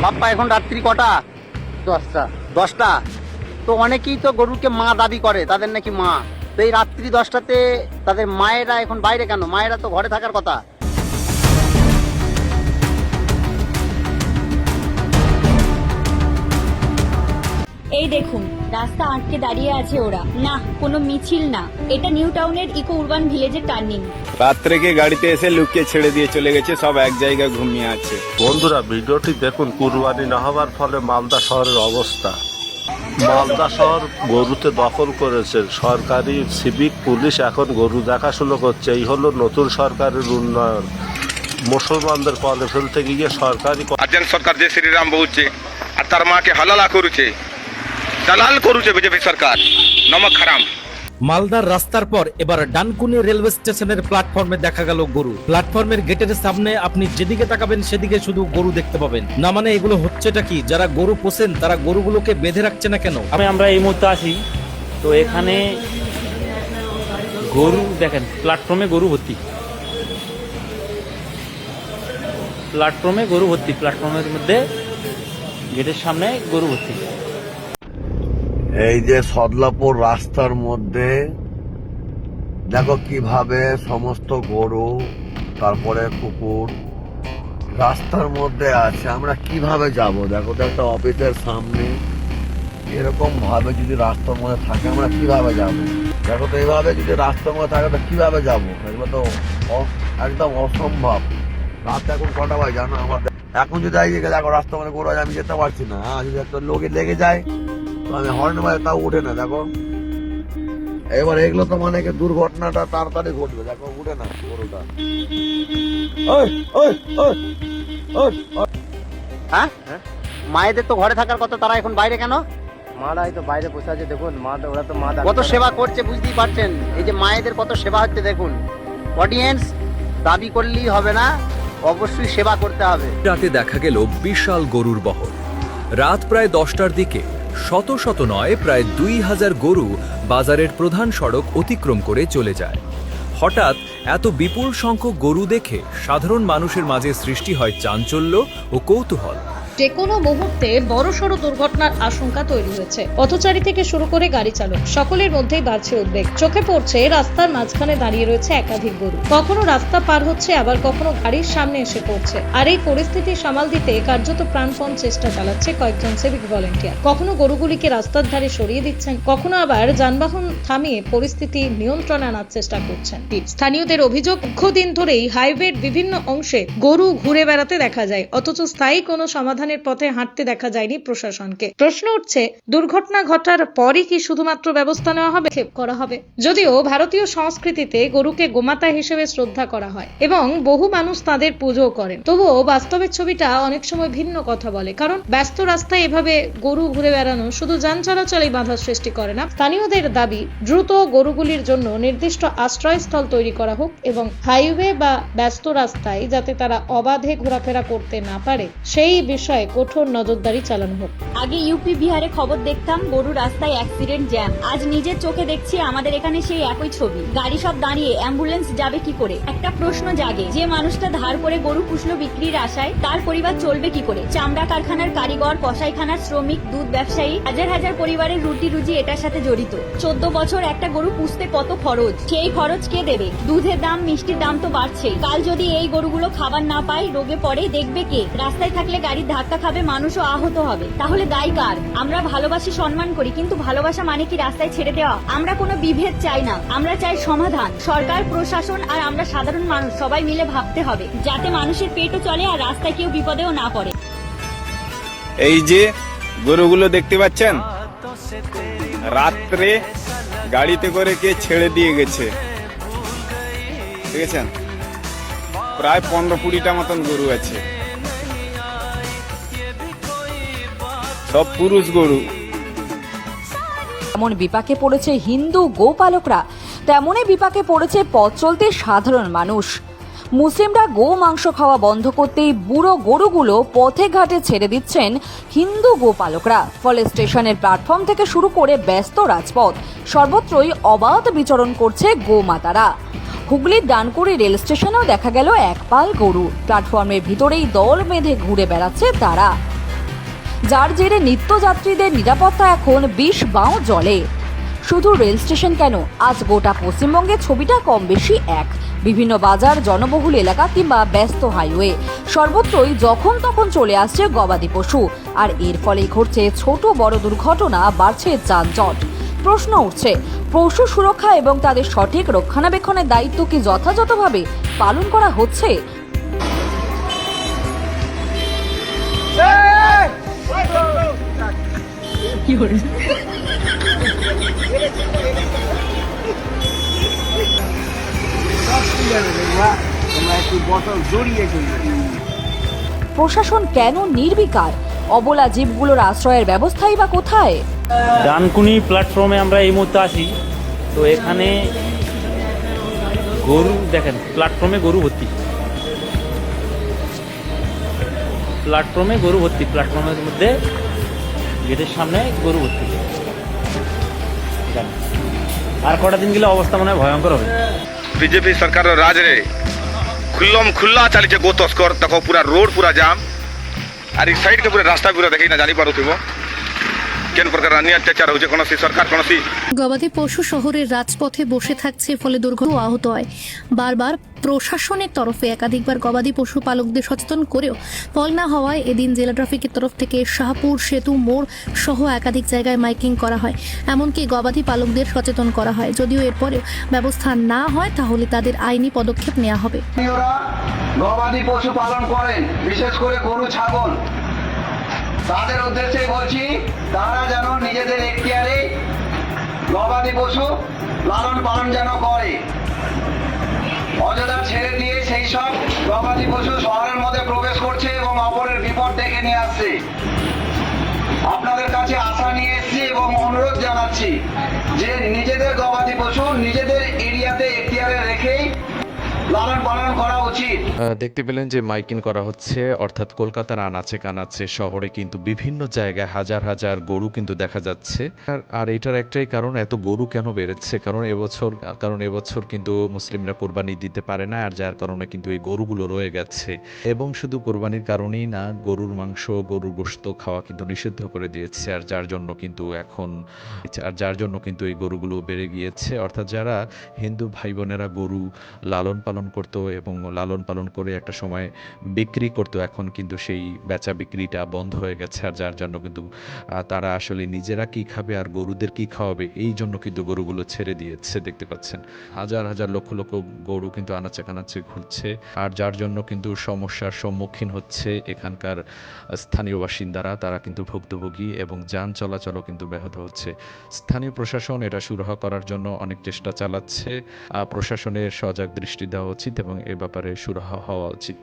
বাপ্পা এখন রাত্রি কটা? 10টা। 10টা। তো অনেকেই তো গরুকে মা দাবি করে, তাদের নাকি মা। তো এই রাত্রি 10টাতে তাদের মায়েরা এখন বাইরে কেন? মায়েরা তো ঘরে থাকার কথা। এই দেখুন, রাস্তা আটকে দাঁড়িয়ে আছে ওরা। না, কোনো মিছিল না, এটা নিউ টাউনের ইকো উরবান ভিলেজের টার্নিং। রাত্রে কে গাড়িতে এসে লুকিয়ে ছেড়ে দিয়ে চলে গেছে, সব এক জায়গায় ঘুমিয়ে আছে। বন্ধুরা, ভিডিওটি দেখুন কুরবানি না হওয়ার ফলে মালদা শহরের অবস্থা। মালদা শহর গরুতে দখল করেছে, সরকারি সিভিক পুলিশ এখন গরু দেখাশুনো করছে। এই হলো নতুন সরকারের উন্নয়ন। মুসলমানদের কলে ফেলতে গিয়ে সরকারি আজান সরকার যে শ্রীরাম বলছে আর তার মাকে হালালা করছে, দালাল করছে বিজেপি সরকার। নমক হারাম। মালদার রাস্তার পর এবার ডানকুনি রেলওয়ে স্টেশনের প্ল্যাটফর্মে দেখা গেল গরু। প্ল্যাটফর্মের গেটের সামনে আপনি যেদিকে তাকাবেন সেদিকে শুধু গরু দেখতে পাবেন। না মানে এগুলো হচ্ছেটা কি? যারা গরু পোষেন তারা গরুগুলোকে বেঁধে রাখছে না কেন? আমরা এই মুহূর্তে আছি, তো এখানে গরু দেখেন, প্ল্যাটফর্মে গরু ভর্তি, প্ল্যাটফর্মের মধ্যে গেটের সামনে গরু ভর্তি। এই যে সদলাপুর রাস্তার মধ্যে দেখো কিভাবে সমস্ত গরু, তারপরে কুকুর রাস্তার মধ্যে আছে। আমরা কিভাবে যাব? দেখো তো, একটা অফিসের সামনে এরকম ভাবে যদি রাস্তার মধ্যে থাকে আমরা কিভাবে যাব? দেখো তো, এইভাবে যদি রাস্তার মধ্যে থাকে তো কিভাবে যাব? এগুলো তো একদম অসম্ভব। রাত এখন কটা বাজে জানো? আমার এখন যদি দেখো রাস্তার মধ্যে গরু আছে, আমি যেতে পারছি না। যদি একটা লোকে লেগে যায়, আমি হর্ন মারে তাও উঠে না। দেখো এবার এগুলো তো মানে দুর্ঘটনাটা তাড়াতাড়ি ঘটবে। দেখো উঠে না গরুটা। হ্যাঁ, মায়েদের তো ঘরে থাকার কথা, তারা এখন বাইরে কেন? মারা তো বাইরে বসে আছে, দেখুন ওরা তো মা কত সেবা করছে বুঝতেই পারছেন। এই যে মায়েদের কত সেবা হচ্ছে দেখুন। অডিয়েন্স, দাবি করলেই হবে না, অবশ্যই সেবা করতে হবে। রাতে দেখা গেল বিশাল গরুর বহর। রাত প্রায় 10টার দিকে শত শত নয়, প্রায় 2000 গরু বাজারের প্রধান সড়ক অতিক্রম করে চলে যায়। হঠাৎ এত বিপুল সংখ্যক গরু দেখে সাধারণ মানুষের মাঝে সৃষ্টি হয় চাঞ্চল্য ও কৌতূহল। যে কোনো মুহূর্তে বড়সড় দুর্ঘটনার আশঙ্কা তৈরি হয়েছে। পথচারী থেকে শুরু করে গাড়ি চালক সকলের মধ্যেই বাড়ছে উদ্বেগ। চোখে পড়ছে রাস্তার মাঝখানে দাঁড়িয়ে রয়েছে একাধিক গরু, কখনো রাস্তা পার হচ্ছে, আবার কখনো গাড়ির সামনে এসে পড়ছে। আর এই পরিস্থিতি সামাল দিতে কার্যত প্রাণপণ চেষ্টা চালাচ্ছে কয়েকজন সিভিক ভলেন্টিয়ার। কখনো গরুগুলিকে রাস্তার ধারে সরিয়ে দিচ্ছেন, কখনো আবার যানবাহন থামিয়ে পরিস্থিতি নিয়ন্ত্রণে আনার চেষ্টা করছেন। স্থানীয়দের অভিযোগ, দীর্ঘদিন ধরেই হাইওয়ের বিভিন্ন অংশে গরু ঘুরে বেড়াতে দেখা যায়, অথচ স্থায়ী কোনো সমাধান পথে হাঁটতে দেখা যায়নি প্রশাসনকে। প্রশ্ন উঠছে, দুর্ঘটনা ঘটার পরই কি শুধুমাত্র ব্যবস্থা নেওয়া হবে, করা হবে? যদিও ভারতীয় সংস্কৃতিতে গরুকে গোমাতা হিসেবে শ্রদ্ধা করা হয় এবং বহু মানুষ তাদের পুজো করেন, তবুও বাস্তবের ছবিটা অনেক সময় ভিন্ন কথা বলে। কারণ ব্যস্ত রাস্তায় এভাবে গরু ঘুরে বেড়ানো শুধু যান চলাচলেই বাধার সৃষ্টি করে না। স্থানীয়দের দাবি, দ্রুত গরুগুলির জন্য নির্দিষ্ট আশ্রয়স্থল তৈরি করা হোক এবং হাইওয়ে বা ব্যস্ত রাস্তায় যাতে তারা অবাধে ঘোরাফেরা করতে না পারে সেই বিষয়ে কঠোর নজরদারি চালানো হোক। আগে ইউপি বিহারে খবর দেখতাম গরু রাস্তায় অ্যাক্সিডেন্ট, জ্যাম। আজ নিজের চোখে দেখছি আমাদের এখানে সেই একই ছবি। গাড়ি সব দাঁড়িয়ে, অ্যাম্বুলেন্স যাবে কি করে? একটা প্রশ্ন জাগে, যে মানুষটা ধার করে গরু পুষলো বিক্রির আশায়, তার পরিবার চলবে কি করে? চামড়া কারখানার কারিগর, কসাইখানার শ্রমিক, দুধ ব্যবসায়ী, হাজার হাজার পরিবারের রুটি রুজি এটার সাথে জড়িত। 14 বছর একটা গরু পুষতে কত খরচ, সেই খরচ কে দেবে? দুধের দাম, মিষ্টির দাম তো বাড়ছে। কাল যদি এই গরুগুলো খাবার না পায়, রোগে পড়ে, দেখবে কে? রাস্তায় থাকলে গাড়ির ধাক্কা খাবে, মানুষও আহত হবে। তাহলে দায়ী কার? আমরা ভালোবাসি, সম্মান করি, কিন্তু ভালোবাসা মানে কি রাস্তায় ছেড়ে দেওয়া? আমরা কোনো বিভেদ চাই না, আমরা চাই সমাধান। সরকার, প্রশাসন আর আমরা সাধারণ মানুষ সবাই মিলে ভাবতে হবে, যাতে মানুষের পেটও চলে আর রাস্তায় কেউ বিপদেও না পড়ে। এই যে গরুগুলো দেখতে পাচ্ছেন, রাত্রে গাড়িতে করে কে ছেড়ে দিয়ে গেছে, দেখেছেন? প্রায় 15-20টা মতন গরু আছে, সব পুরুষ গরু। যেমন বিপাকে পড়েছে হিন্দু গোপালকরা, তেমনই বিপাকে পড়েছে পথ চলতে সাধারণ মানুষ। মুসলিমরা গো মাংস খাওয়া বন্ধ করতেই বুড়ো গরুগুলো পথে ঘাটে ছেড়ে দিচ্ছেন হিন্দু গোপালকরা। ফলে স্টেশনের প্ল্যাটফর্ম থেকে শুরু করে ব্যস্ত রাজপথ সর্বত্রই অবাধ বিচরণ করছে গোমাতারা। হুগলির ডানকুনি রেল স্টেশনেও দেখা গেল এক পাল গরু। প্ল্যাটফর্মের ভিতরেই দল বেঁধে ঘুরে বেড়াচ্ছে তারা, যার জেরে নিত্যযাত্রীদের নিরাপত্তা এখন বিষ বাও জলে। শুধু রেল স্টেশন কেন, আজ গোটা পশ্চিমবঙ্গের ছবিটা কম বেশি এক। বিভিন্ন বাজার, জনবহুল এলাকা কিংবা ব্যস্ত হাইওয়ে সর্বত্রই যখন তখন চলে আসছে গবাদি পশু, আর এর ফলেই ঘটছে ছোট বড় দুর্ঘটনা, বাড়ছে যানজট। প্রশ্ন উঠছে, পশু সুরক্ষা এবং তাদের সঠিক রক্ষণাবেক্ষণের দায়িত্ব কি যথাযথভাবে পালন করা হচ্ছে? প্রশাসন কেন নির্বিকার? অবলা জীবগুলোর আশ্রয়ের ব্যবস্থাই বা কোথায়? ডানকুনি প্ল্যাটফর্মে আমরা এই মুহূর্তে আছি। তো এখানে গরু দেখেন, প্ল্যাটফর্মে গরু ভর্তি, প্ল্যাটফর্মের মধ্যে গেটের সামনে গরু ভর্তি। আর কটা দিন গেলে অবস্থা মনে হয় ভয়ঙ্কর হবে। বিজেপি সরকারের রাজরে খুল্লা চালিছে গো তস্কর, দেখো পুরা রোড পুরা জাম, আর এই সাইড কে পুরা রাস্তা পুরা দেখি না জানি পারুথিব কেন প্রকার অত্যাচার হচ্ছে। কোন সরকার কোন গবাদি পশু শহরের রাজপথে বসে থাকছে, ফলে দুর্ঘটনা আহত হয়। বারবার প্রশাসনের তরফে একাধিকবার গবাদি পশু পালকদের সচেতন করেও ফল না হওয়ায় এদিন জেলা ট্রাফিকের তরফ থেকে শাহপুর সেতু মোড় সহ একাধিক জায়গায় মাইকিং করা হয়। এমনকি গবাদি পালকদের সচেতন করা হয়। যদিও এরপরেও ব্যবস্থা না হয় তাহলে তাদের আইনি পদক্ষেপ নেওয়া হবে। গবাদি পশু পালন করেন, বিশেষ করে গরু ছাগল, তাদের উদ্দেশ্যে বলছি, তারা যেন নিজেদের এখতিয়ারে গবাদি পশু লালন পালন যেন করে। অযথা ছেড়ে দিয়ে সেই সব গবাদি পশু শহরের মধ্যে প্রবেশ করছে এবং অপরের বিপদ ডেকে নিয়ে আসছে। আপনাদের কাছে আশা নিয়ে এসেছি এবং অনুরোধ জানাচ্ছি যে নিজেদের গবাদি পশু নিজেদের এরিয়াতে এখতিয়ারে রেখেই লালন পালন করা উচিত। দেখতে পেলেন যে মাইকিং করা হচ্ছে, অর্থাৎ কলকাতার আনাচে কানাচে শহরে কিন্তু বিভিন্ন জায়গায় হাজার হাজার গরু কিন্তু দেখা যাচ্ছে। আর এটার একটাই কারণ, এত গরু কেন বেড়েছে, কারণ এবছর কিন্তু মুসলিমরা কোরবানি দিতে পারে না, আর যার কারণে কিন্তু এই গরুগুলো রয়ে গেছে। এবং শুধু কোরবানির কারণেই না, গরুর মাংস, গরুর গোশত খাওয়া কিন্তু নিষিদ্ধ করে দিয়েছে, আর যার জন্য কিন্তু এই গরুগুলো বেড়ে গিয়েছে। অর্থাৎ যারা হিন্দু ভাই বোনেরা গরু লালন পালন করতো এবং লালন পালন করে একটা সময় বিক্রি করতো, এখন কিন্তু সেই বেচা বিক্রিটা বন্ধ হয়ে গেছে। আর যার জন্য কিন্তু তারা আসলে নিজেরা কি খাবে আর গরুদের কি খাওয়াবে, এই জন্য কিন্তু গরুগুলো ছেড়ে দিয়েছে। দেখতে পাচ্ছেন হাজার হাজার লক্ষ লক্ষ গরু কিন্তু আনাচে কানাচে ঘুরছে, আর যার জন্য কিন্তু সমস্যার সম্মুখীন হচ্ছে এখানকার স্থানীয় বাসিন্দারা। তারা কিন্তু ভুক্তভোগী এবং যান চলাচলও কিন্তু ব্যাহত হচ্ছে। স্থানীয় প্রশাসন এটা সুরাহা করার জন্য অনেক চেষ্টা চালাচ্ছে। প্রশাসনের সজাগ দৃষ্টি দেওয়া উচিত এবং এ ব্যাপারে সুরাহা হওয়া উচিত।